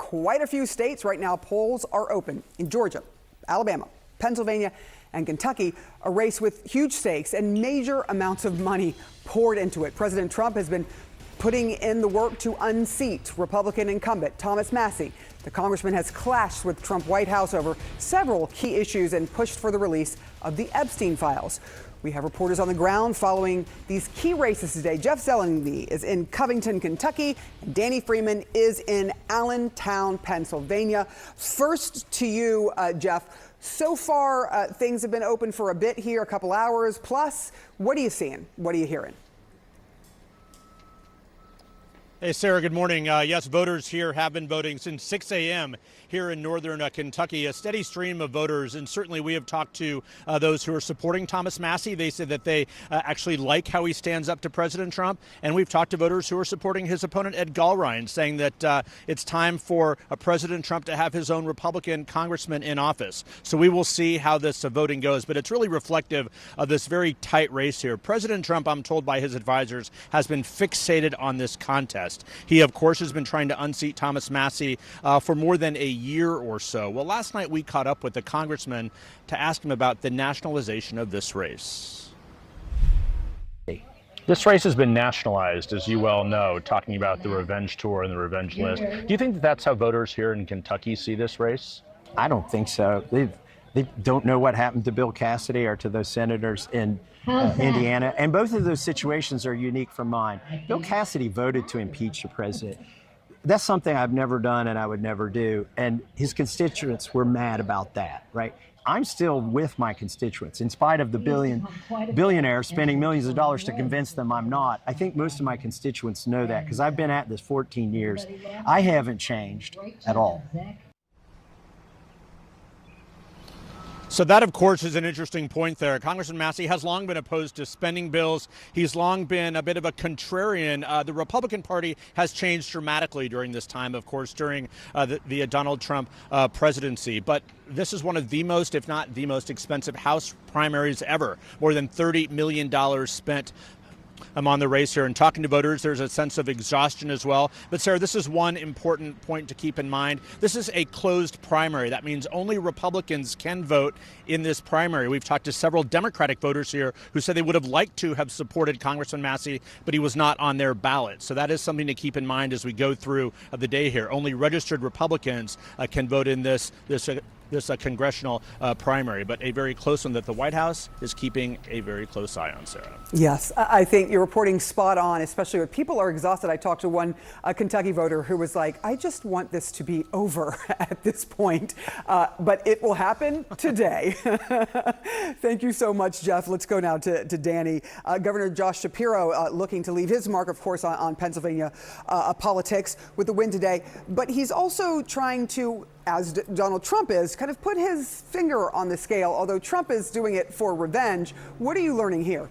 quite a few states right now, polls are open. In Georgia, Alabama, Pennsylvania, and Kentucky, a race with huge stakes and major amounts of money poured into it. President Trump has been putting in the work to unseat Republican incumbent Thomas Massie. The congressman has clashed with Trump White House over several key issues and pushed for the release of the Epstein files. We have reporters on the ground following these key races today. Jeff Zellenby is in Covington, Kentucky, and Danny Freeman is in Allentown, Pennsylvania. First to you, Jeff. So far, things have been open for a bit here, a couple hours plus. What are you seeing? What are you hearing? Hey, Sarah, good morning. Yes, voters here have been voting since 6 a.m. here in northern Kentucky, a steady stream of voters. And certainly we have talked to those who are supporting Thomas Massie. They said that they actually like how he stands up to President Trump. And we've talked to voters who are supporting his opponent, Ed Galbraith, saying that it's time for President Trump to have his own Republican congressman in office. So we will see how this voting goes. But it's really reflective of this very tight race here. President Trump, I'm told by his advisors, has been fixated on this contest. He, of course, has been trying to unseat Thomas Massie for more than a year or so. Well, last night we caught up with the congressman to ask him about the nationalization of this race. This race has been nationalized, as you well know, talking about the revenge tour and the revenge list. Do you think that that's how voters here in Kentucky see this race? I don't think so. They don't know what happened to Bill Cassidy or to those senators in Indiana. And both of those situations are unique from mine. Bill Cassidy voted to impeach the president. That's something I've never done and I would never do. And his constituents were mad about that, right? I'm still with my constituents, in spite of the billionaires spending millions of dollars to convince them I'm not. I think most of my constituents know that because I've been at this 14 years. I haven't changed at all. So that, of course, is an interesting point there. Congressman Massie has long been opposed to spending bills. He's long been a bit of a contrarian. The Republican Party has changed dramatically during this time, of course, during the Donald Trump presidency. But this is one of the most, if not the most expensive House primaries ever. More than $30 million spent. I'm on the race here and talking to voters. There's a sense of exhaustion as well. But, Sarah, this is one important point to keep in mind. This is a closed primary. That means only Republicans can vote in this primary. We've talked to several Democratic voters here who said they would have liked to have supported Congressman Massie, but he was not on their ballot. So that is something to keep in mind as we go through the day here. Only registered Republicans can vote in this congressional primary, but a very close one that the White House is keeping a very close eye on, Sarah. Yes, I think you're reporting spot on, especially when people are exhausted. I talked to one Kentucky voter who was like, I just want this to be over at this point, but it will happen today. Thank you so much, Jeff. Let's go now to Danny. Governor Josh Shapiro looking to leave his mark, of course, on Pennsylvania politics with the win today, but he's also trying to, as Donald Trump is, kind of put his finger on the scale, although Trump is doing it for revenge. What are you learning here?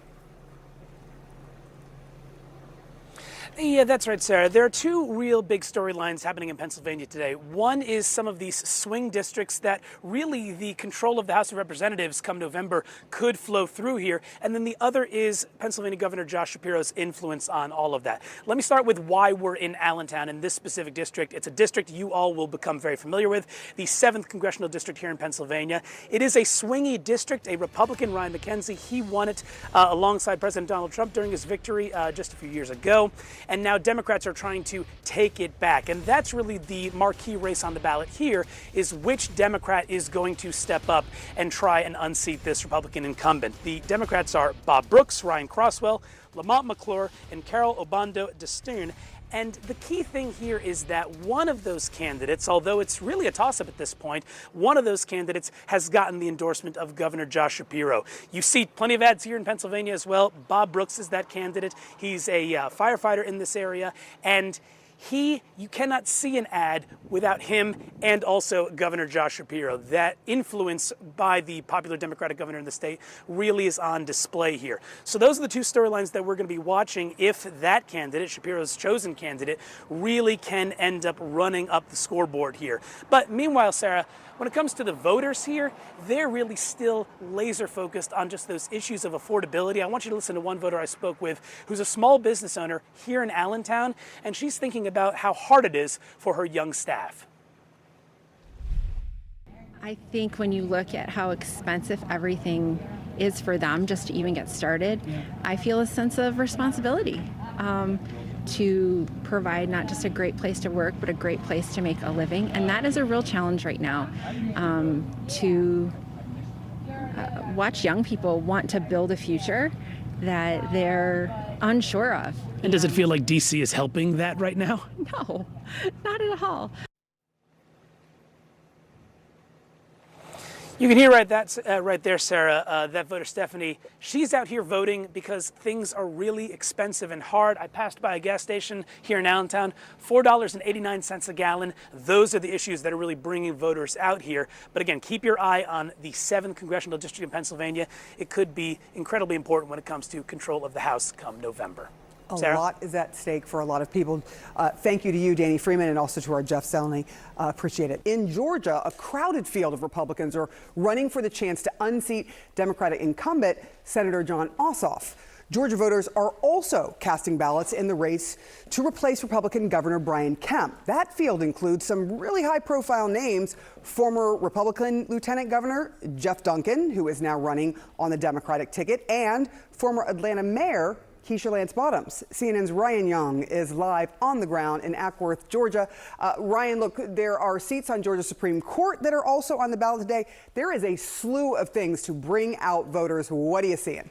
Yeah, that's right, Sarah. There are two real big storylines happening in Pennsylvania today. One is some of these swing districts that really the control of the House of Representatives come November could flow through here. And then the other is Pennsylvania Governor Josh Shapiro's influence on all of that. Let me start with why we're in Allentown in this specific district. It's a district you all will become very familiar with, the 7th Congressional District here in Pennsylvania. It is a swingy district. A Republican, Ryan McKenzie, he won it alongside President Donald Trump during his victory just a few years ago. And now Democrats are trying to take it back. And that's really the marquee race on the ballot here, is which Democrat is going to step up and try and unseat this Republican incumbent. The Democrats are Bob Brooks, Ryan Crosswell, Lamont McClure, and Carol Obando DeStern. And the key thing here is that one of those candidates, although it's really a toss-up at this point, one of those candidates has gotten the endorsement of Governor Josh Shapiro. You see plenty of ads here in Pennsylvania as well. Bob Brooks is that candidate. He's a firefighter in this area, and you cannot see an ad without him and also Governor Josh Shapiro. That influence by the popular Democratic governor in the state really is on display here. So those are the two storylines that we're going to be watching if that candidate, Shapiro's chosen candidate, really can end up running up the scoreboard here. But meanwhile, Sarah, when it comes to the voters here, they're really still laser focused on just those issues of affordability. I want you to listen to one voter I spoke with who's a small business owner here in Allentown, and she's thinking about how hard it is for her young staff. I think when you look at how expensive everything is for them just to even get started, I feel a sense of responsibility to provide not just a great place to work, but a great place to make a living. And that is a real challenge right now, to watch young people want to build a future that they're unsure of. And does it feel like D.C. is helping that right now? No, not at all. You can hear right there, Sarah, that voter Stephanie. She's out here voting because things are really expensive and hard. I passed by a gas station here in Allentown, $4.89 a gallon. Those are the issues that are really bringing voters out here. But again, keep your eye on the 7th Congressional District in Pennsylvania. It could be incredibly important when it comes to control of the House come November. A lot is at stake for a lot of people. Thank you to you, Danny Freeman, and also to our Jeff Selney. Appreciate it. In Georgia, a crowded field of Republicans are running for the chance to unseat Democratic incumbent Senator Jon Ossoff. Georgia voters are also casting ballots in the race to replace Republican Governor Brian Kemp. That field includes some really high-profile names: former Republican Lieutenant Governor Jeff Duncan, who is now running on the Democratic ticket, and former Atlanta Mayor Keisha Lance Bottoms. CNN's Ryan Young is live on the ground in Ackworth, Georgia. Ryan, look, there are seats on Georgia Supreme Court that are also on the ballot today. There is a slew of things to bring out voters. What are you seeing?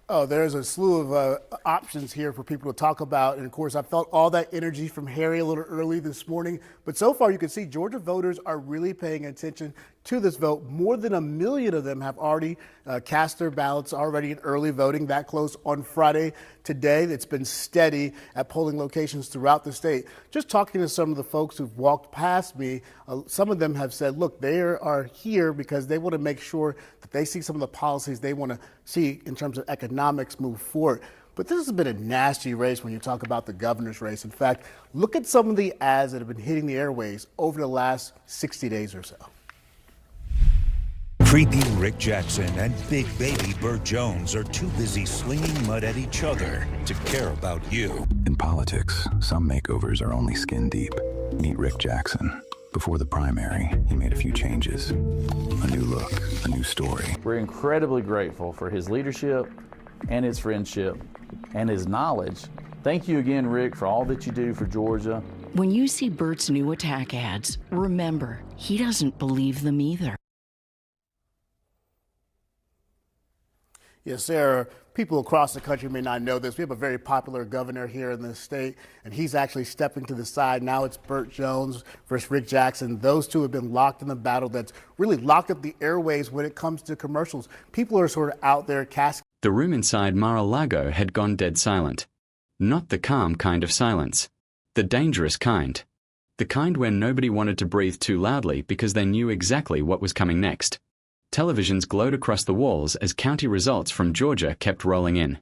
Oh, there's a slew of options here for people to talk about. And of course, I felt all that energy from Harry a little early this morning. But so far, you can see Georgia voters are really paying attention to this vote. More than 1 million of them have already cast their ballots already in early voting, that close on Friday. Today, it's been steady at polling locations throughout the state. Just talking to some of the folks who've walked past me, some of them have said, look, they are here because they want to make sure that they see some of the policies they want to see in terms of economics move forward. But this has been a nasty race when you talk about the governor's race. In fact, look at some of the ads that have been hitting the airways over the last 60 days or so. Creepy Rick Jackson and Big Baby Burt Jones are too busy slinging mud at each other to care about you. In politics, some makeovers are only skin deep. Meet Rick Jackson. Before the primary, he made a few changes. A new look, a new story. We're incredibly grateful for his leadership and his friendship and his knowledge. Thank you again, Rick, for all that you do for Georgia. When you see Bert's new attack ads, remember, he doesn't believe them either. Yes, Sarah, people across the country may not know this. We have a very popular governor here in the state, and he's actually stepping to the side. Now it's Burt Jones versus Rick Jackson. Those two have been locked in the battle that's really locked up the airways when it comes to commercials. People are sort of out there casting. The room inside Mar-a-Lago had gone dead silent. Not the calm kind of silence. The dangerous kind. The kind where nobody wanted to breathe too loudly because they knew exactly what was coming next. Televisions glowed across the walls as county results from Georgia kept rolling in.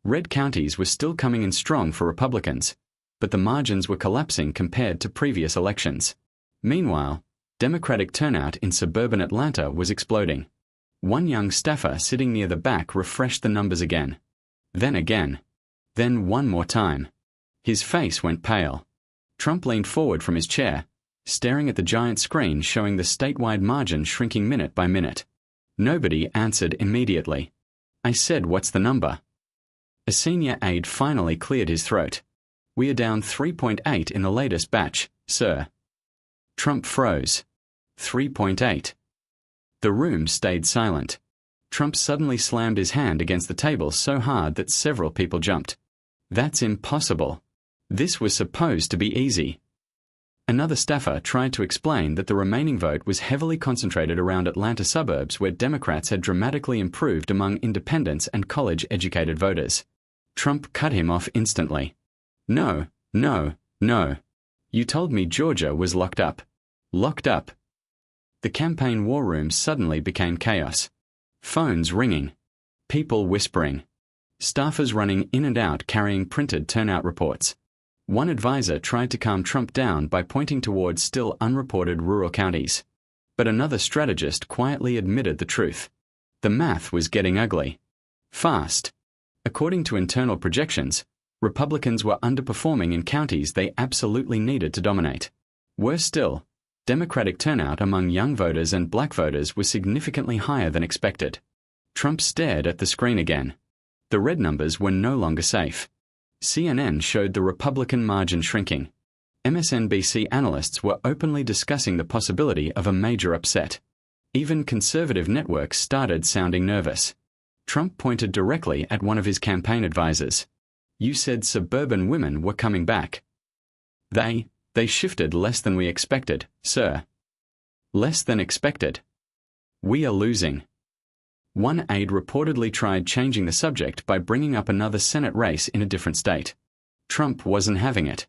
Red counties were still coming in strong for Republicans, but the margins were collapsing compared to previous elections. Meanwhile, Democratic turnout in suburban Atlanta was exploding. One young staffer sitting near the back refreshed the numbers again. Then one more time. His face went pale. Trump leaned forward from his chair, staring at the giant screen showing the statewide margin shrinking minute by minute. Nobody answered immediately. I said, "What's the number?" A senior aide finally cleared his throat. "We are down 3.8 in the latest batch, sir." Trump froze. 3.8. The room stayed silent. Trump suddenly slammed his hand against the table so hard that several people jumped. That's impossible. This was supposed to be easy. Another staffer tried to explain that the remaining vote was heavily concentrated around Atlanta suburbs where Democrats had dramatically improved among independents and college-educated voters. Trump cut him off instantly. No. You told me Georgia was locked up. Locked up. The campaign war room suddenly became chaos. Phones ringing. People whispering. Staffers running in and out carrying printed turnout reports. One advisor tried to calm Trump down by pointing towards still unreported rural counties. But another strategist quietly admitted the truth. The math was getting ugly. Fast. According to internal projections, Republicans were underperforming in counties they absolutely needed to dominate. Worse still, Democratic turnout among young voters and black voters was significantly higher than expected. Trump stared at the screen again. The red numbers were no longer safe. CNN showed the Republican margin shrinking. MSNBC analysts were openly discussing the possibility of a major upset. Even conservative networks started sounding nervous. Trump pointed directly at one of his campaign advisors. "You said suburban women were coming back." They shifted less than we expected, sir." Less than expected. "We are losing." One aide reportedly tried changing the subject by bringing up another Senate race in a different state. Trump wasn't having it.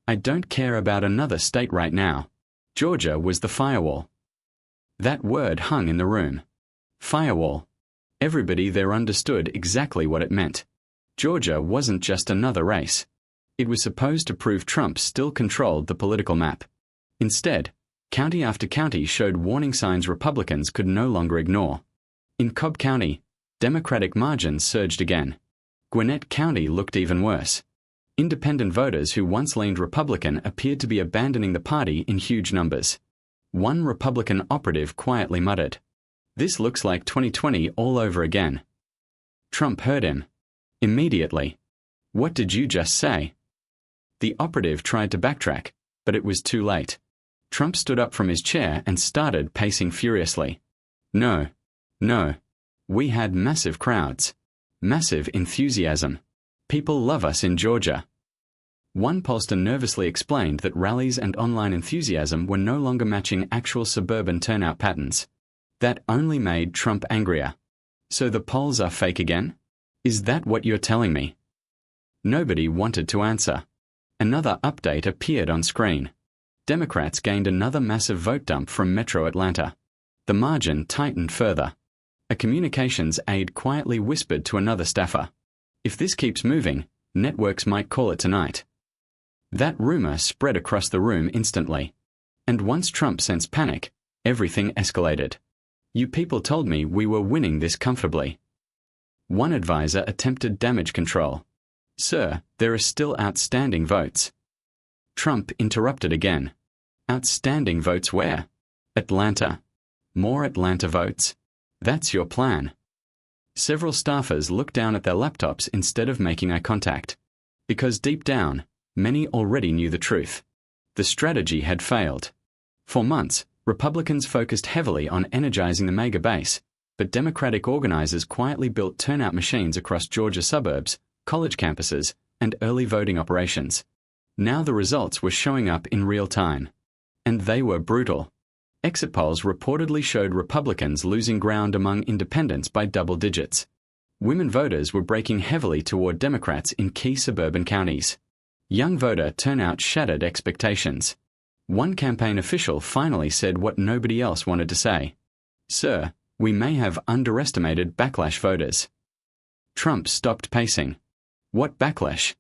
"I don't care about another state right now." Georgia was the firewall. That word hung in the room. Firewall. Everybody there understood exactly what it meant. Georgia wasn't just another race. It was supposed to prove Trump still controlled the political map. Instead, county after county showed warning signs Republicans could no longer ignore. In Cobb County, Democratic margins surged again. Gwinnett County looked even worse. Independent voters who once leaned Republican appeared to be abandoning the party in huge numbers. One Republican operative quietly muttered, "This looks like 2020 all over again." Trump heard him. Immediately. "What did you just say?" The operative tried to backtrack, but it was too late. Trump stood up from his chair and started pacing furiously. No. We had massive crowds. Massive enthusiasm. People love us in Georgia." One pollster nervously explained that rallies and online enthusiasm were no longer matching actual suburban turnout patterns. That only made Trump angrier. "So the polls are fake again? Is that what you're telling me?" Nobody wanted to answer. Another update appeared on screen. Democrats gained another massive vote dump from Metro Atlanta. The margin tightened further. A communications aide quietly whispered to another staffer, "If this keeps moving, networks might call it tonight." That rumor spread across the room instantly. And once Trump sensed panic, everything escalated. "You people told me we were winning this comfortably." One advisor attempted damage control. "Sir, there are still outstanding votes." Trump interrupted again. "Outstanding votes where?" "Atlanta." "More Atlanta votes? That's your plan." Several staffers looked down at their laptops instead of making eye contact. Because deep down, many already knew the truth. The strategy had failed. For months, Republicans focused heavily on energizing the MAGA base, but Democratic organizers quietly built turnout machines across Georgia suburbs, college campuses, and early voting operations. Now the results were showing up in real time. And they were brutal. Exit polls reportedly showed Republicans losing ground among independents by double digits. Women voters were breaking heavily toward Democrats in key suburban counties. Young voter turnout shattered expectations. One campaign official finally said what nobody else wanted to say. "Sir, we may have underestimated backlash voters." Trump stopped pacing. What backlash?